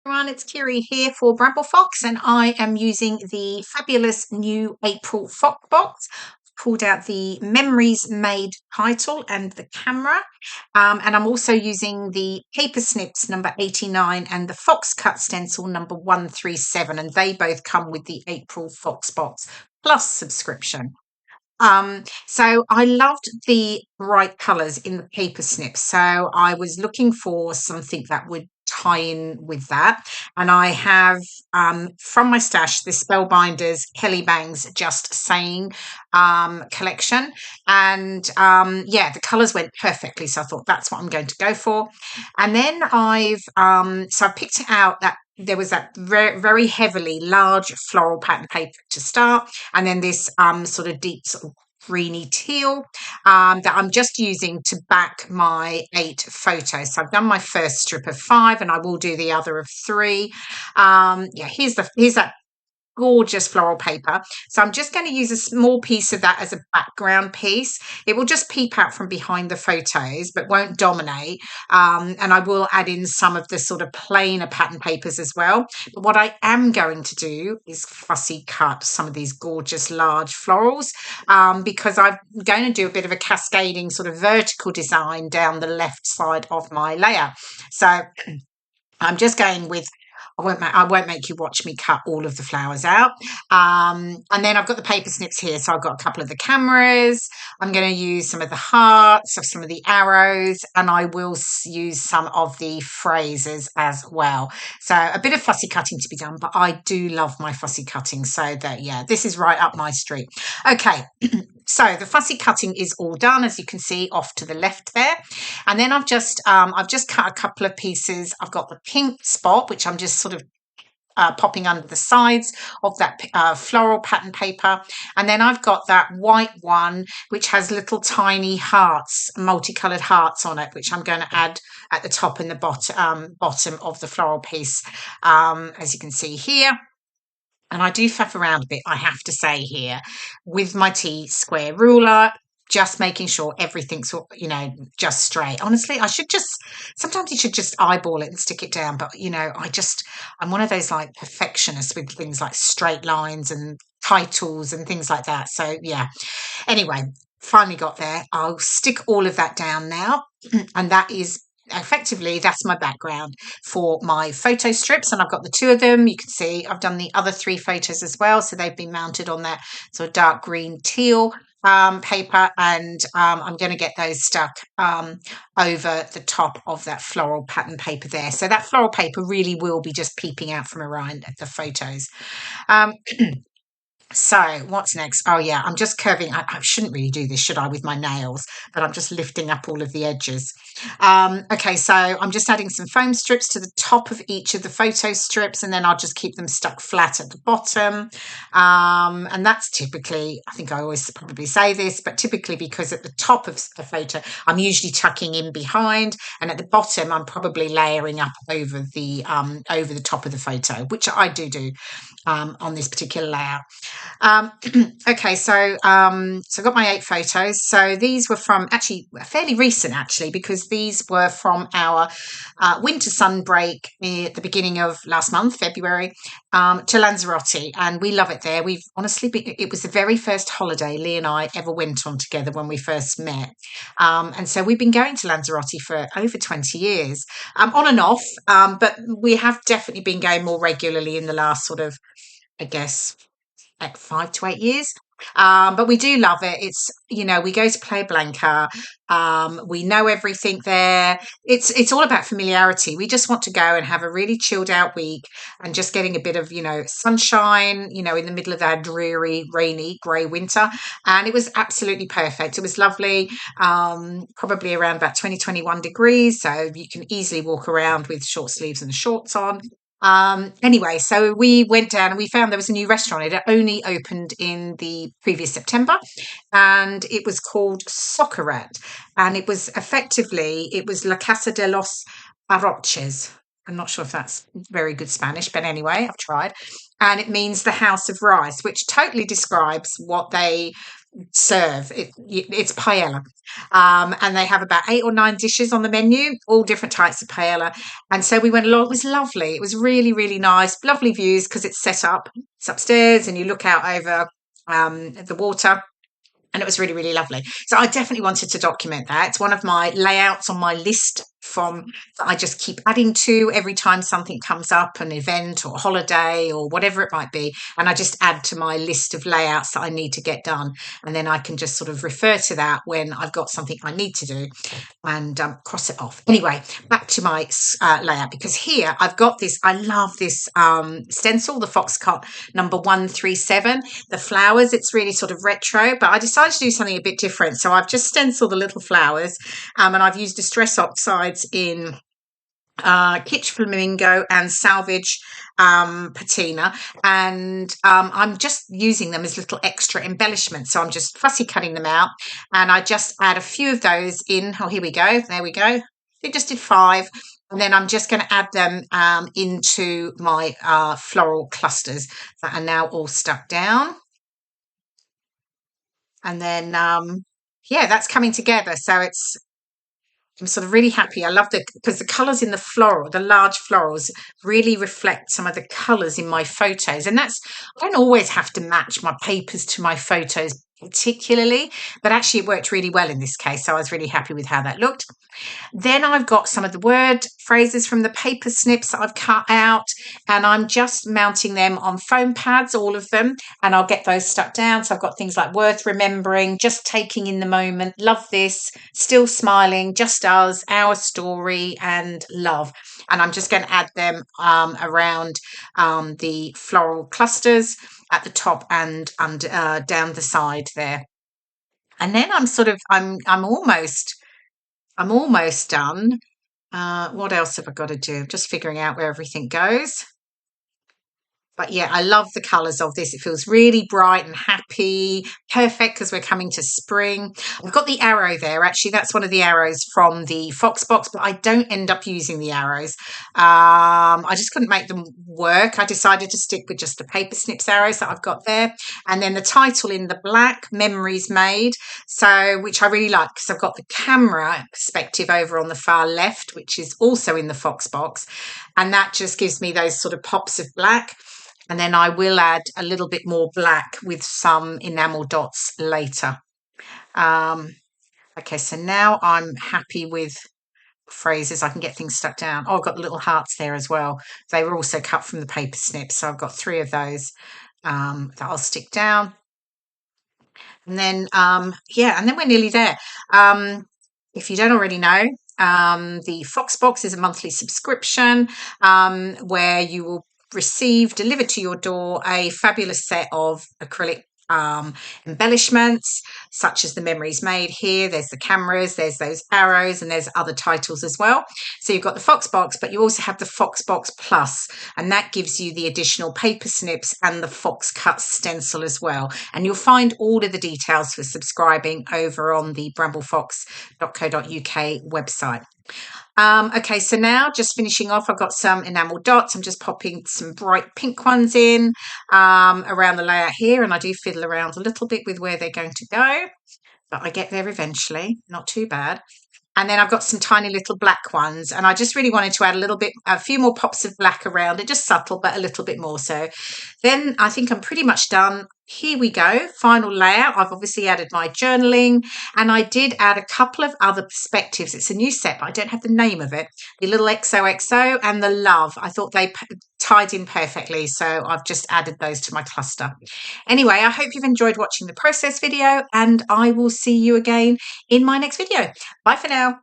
Everyone, it's KIREI here for Bramble Fox, and I am using the fabulous new April Fox box. Pulled out the Memories Made title and the camera, and I'm also using the Paper Snips number 89 and the Fox Cut stencil number 137, and they both come with the April Fox box plus subscription. So I loved the bright colours in the paper snips. So I was looking for something that would tie in with that. And I have from my stash the Spellbinders Kelly Bangs Just Saying collection. And yeah, the colours went perfectly. So I thought that's what I'm going to go for. And then I picked out that there was that very, very heavily large floral pattern paper to start, and then this sort of deep sort of greeny teal that I'm just using to back my 8 photos. So I've done my first strip of 5, and I will do the other of 3. Yeah, here's that gorgeous floral paper. So I'm just going to use a small piece of that as a background piece. It will just peep out from behind the photos, but won't dominate. And I will add in some of the sort of plainer pattern papers as well. But what I am going to do is fussy cut some of these gorgeous large florals, because I'm going to do a bit of a cascading sort of vertical design down the left side of my layer. So I'm just going with, I won't make you watch me cut all of the flowers out. And then I've got the paper snips here. So I've got a couple of the cameras. I'm going to use some of the hearts, of some of the arrows, and I will use some of the phrases as well. So a bit of fussy cutting to be done, but I do love my fussy cutting. So that, yeah, this is right up my street. Okay. So the fussy cutting is all done, as you can see off to the left there. And then I've just cut a couple of pieces. I've got the pink spot, which I'm just sort of popping under the sides of that floral pattern paper. And then I've got that white one, which has little tiny hearts, multicolored hearts on it, which I'm going to add at the top and the bottom of the floral piece, as you can see here. And I do faff around a bit, I have to say here, with my T-square ruler, just making sure everything's, just straight. Honestly, sometimes you should just eyeball it and stick it down. But, I'm one of those like perfectionists with things like straight lines and titles and things like that. So, yeah. Anyway, finally got there. I'll stick all of that down now. And that is effectively, that's my background for my photo strips, and I've got the 2 of them. You can see I've done the other 3 photos as well, so they've been mounted on that sort of dark green teal paper, and I'm going to get those stuck over the top of that floral pattern paper there. So that floral paper really will be just peeping out from around the photos. So what's next? Oh yeah, I'm just curving. I shouldn't really do this, should I, with my nails? But I'm just lifting up all of the edges. Okay, so I'm just adding some foam strips to the top of each of the photo strips, and then I'll just keep them stuck flat at the bottom. And that's typically, I think I always probably say this, but typically because at the top of a photo, I'm usually tucking in behind, and at the bottom, I'm probably layering up over the top of the photo, which I do on this particular layout. Okay, so I got my 8 photos. So these were from actually fairly recent, because these were from our winter sun break at the beginning of last month, February, to Lanzarote, and we love it there. We've honestly it was the very first holiday Lee and I ever went on together when we first met, and so we've been going to Lanzarote for over 20 years, on and off, but we have definitely been going more regularly in the last sort of, I guess, like 5 to 8 years. But we do love it. It's, we go to Playa Blanca. We know everything there. It's all about familiarity. We just want to go and have a really chilled out week and just getting a bit of, sunshine, in the middle of that dreary, rainy, grey winter. And it was absolutely perfect. It was lovely. Probably around about 21 degrees. So you can easily walk around with short sleeves and shorts on. Anyway, so we went down and we found there was a new restaurant. It had only opened in the previous September, and it was called Soccerat. And it was La Casa de los Arroches. I'm not sure if that's very good Spanish, but anyway, I've tried. And it means the house of rice, which totally describes what they serve. It's paella. And they have about 8 or 9 dishes on the menu, all different types of paella. And so we went along. It was lovely. It was really, really nice. Lovely views because it's set up. It's upstairs and you look out over the water. And it was really, really lovely. So I definitely wanted to document that. It's one of my layouts on my list from that I just keep adding to every time something comes up, an event or holiday or whatever it might be. And I just add to my list of layouts that I need to get done. And then I can just sort of refer to that when I've got something I need to do and cross it off. Anyway, back to my layout, because here I've got this, I love this stencil, the Fox Cut number 137, the flowers. It's really sort of retro, but I decided to do something a bit different. So I've just stenciled the little flowers and I've used Distress Oxides in Kitsch Flamingo and Salvage Patina, and I'm just using them as little extra embellishments. So I'm just fussy cutting them out, and I just add a few of those in. Oh, here we go. There we go. I just did 5, and then I'm just going to add them into my floral clusters that are now all stuck down. And then yeah, that's coming together. So I'm sort of really happy. I love because the colours in the floral, the large florals, really reflect some of the colours in my photos. And I don't always have to match my papers to my photos particularly, but actually it worked really well in this case. So I was really happy with how that looked. Then I've got some of the word phrases from the paper snips that I've cut out, and I'm just mounting them on foam pads, all of them, and I'll get those stuck down. So I've got things like worth remembering, just taking in the moment, love this, still smiling, just us, our story, and love. And I'm just going to add them around the floral clusters at the top and down the side there. And then I'm almost done. What else have I got to do? I'm just figuring out where everything goes. But yeah, I love the colours of this. It feels really bright and happy, perfect because we're coming to spring. I've got the arrow there. Actually, that's one of the arrows from the Fox box, but I don't end up using the arrows. I just couldn't make them work. I decided to stick with just the Paper Snips arrows that I've got there. And then the title in the black, Memories Made, so which I really like because I've got the camera perspective over on the far left, which is also in the Fox box. And that just gives me those sort of pops of black. And then I will add a little bit more black with some enamel dots later. Okay, so now I'm happy with phrases. I can get things stuck down. Oh, I've got the little hearts there as well. They were also cut from the paper snips. So I've got 3 of those that I'll stick down. And then, yeah, and then we're nearly there. If you don't already know, the Fox box is a monthly subscription where you will receive delivered to your door a fabulous set of acrylic embellishments such as the Memories Made. Here there's the cameras, there's those arrows, and there's other titles as well. So you've got the Fox box, but you also have the Fox box plus, and that gives you the additional paper snips and the Fox cut stencil as well. And you'll find all of the details for subscribing over on the brambleffox.co.uk website. Okay, so now just finishing off, I've got some enamel dots. I'm just popping some bright pink ones in around the layout here, and I do fiddle around a little bit with where they're going to go, but I get there eventually, not too bad. And then I've got some tiny little black ones, and I just really wanted to add a few more pops of black around it, just subtle, but a little bit more. So then I think I'm pretty much done. Here we go, final layout. I've obviously added my journaling, and I did add a couple of other perspectives. It's a new set, but I don't have the name of it. The little XOXO and the love. I thought they tied in perfectly, so I've just added those to my cluster. Anyway, I hope you've enjoyed watching the process video, and I will see you again in my next video. Bye for now.